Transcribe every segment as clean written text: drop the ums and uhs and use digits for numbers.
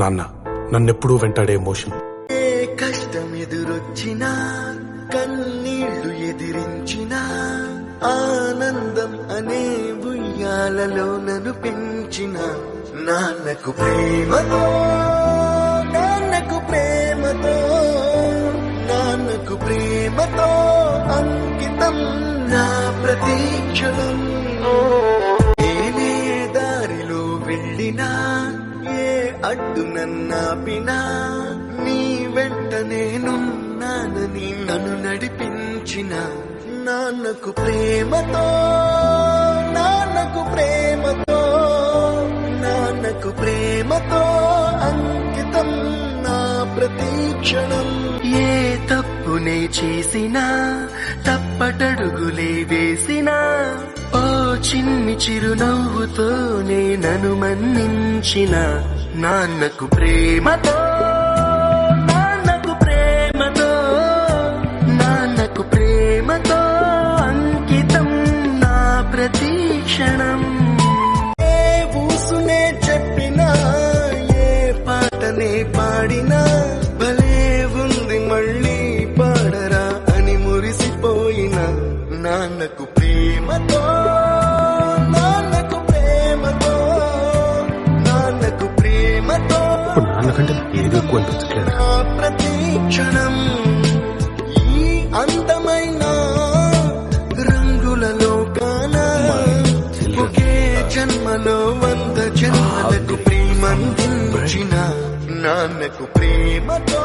నాన్న నన్నెప్పుడూ వెంటాడే ఎమోషన్. ఏ కష్టం ఎదురొచ్చినా కన్నీళ్లు ఎదిరించిన ఆనందం అనే ఉయ్యాలలో నన్ను పెంచిన నాన్నకు ప్రేమతో నాన్నకు ప్రేమతో నాన్నకు ప్రేమతో అంకితం నా ప్రతీక్షణం. నేనే దారిలో వెళ్ళినా ఏ అడ్డు నన్నాపినా నీ వెంట నేనున్నానని నన్ను నడిపించిన నాన్నకు ప్రేమతో నాన్నకు ప్రేమతో నాన్నకు ప్రేమతో అంకితం నా ప్రతీక్షణం. ఏ తప్పునే చేసినా తప్పటడుగులే వేసినా ఓ చిన్ని చిరునవ్వుతోనే నన్ను మన్నించిన నాన్నకు ప్రేమతో నాన్నకు ప్రేమతో నాన్నకు ప్రేమతో అంకితం నా ప్రతీక్షణం. ఏ ఊసునే చెప్పినా ఏ పాటనే పాడినా భలే ఉంది మళ్ళీ పాడరా అని మురిసిపోయిన నాన్నకు ప్రేమతో నాన్నకు ప్రేమతో నాన్నకు ప్రేమతో నాన్నకంటే ఏదో ఎక్కువ అనిపించట్లేదు. ప్రతీక్షణం ఈ అందమైన రంగులలో కానా ఒకే జన్మలో 100 జన్మలకు ప్రేమందించిన నాన్నకు ప్రేమతో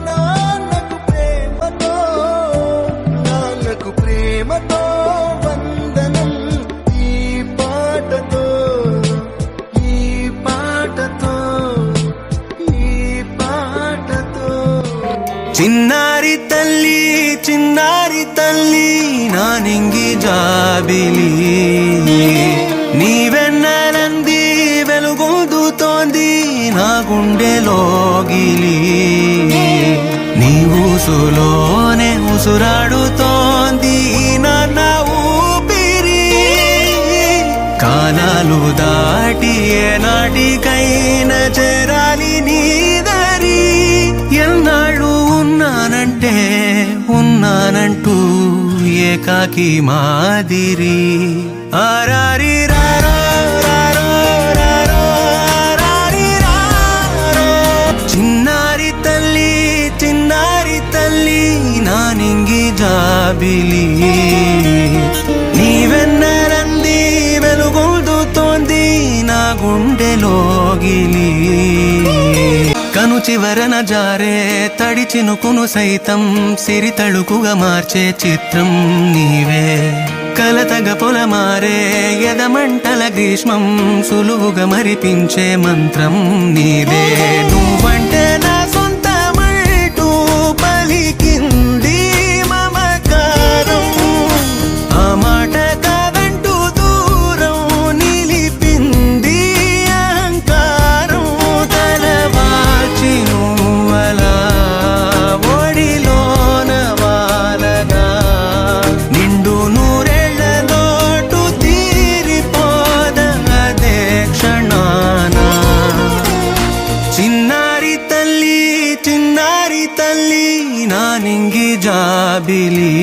నాన్నకు ప్రేమతో నాన్నకు ప్రేమతో వందనం. ఈ పాటతో ఈ పాటతో ఈ పాటతో. చిన్నారి తల్లి నా నింగి జాబిలి నీ వెన్నెలంది వెలుగొందుతోంది నా గుండెలోగిలి నీ ఊసులోనే ఉసురాడుతోంది నాన్న ఊపిరి. కాలాలు దాటి ఏనాటికైనా చేరాలి నీ దరి. ఎన్నాళ్ళు ఉన్నానంటూ ఏకాకి మాదిరి. ఆరారి రారో రారో రారో ఆరారి రారో. చిన్నారి తల్లి నా నింగి జాబిలి నీ వెన్నెలంది వెలుగొందుతోంది నా గుండెలోగిలి. కను చివరన జారే తడి చినుకును సైతం సిరి తళుకుగా మార్చే చిత్రం నీవే. కలతగ పొలమారే ఎదమంటల గ్రీష్మం సులువుగా మరిపించే మంత్రం నీదే. నువ్వంటే నా సొంతమంటూ పలికింది మమకారం. ఆ మాట కాదంటూ దూరం నిలిపింది అహంకారం. తలవాల్చి నువ్వలా ఒడిలోన వాలగా నిండు నూరేళ్ల లోటు తీరిపోదదే క్షణాన. చిన్నారి తల్లి నా నింగి జాబిలి.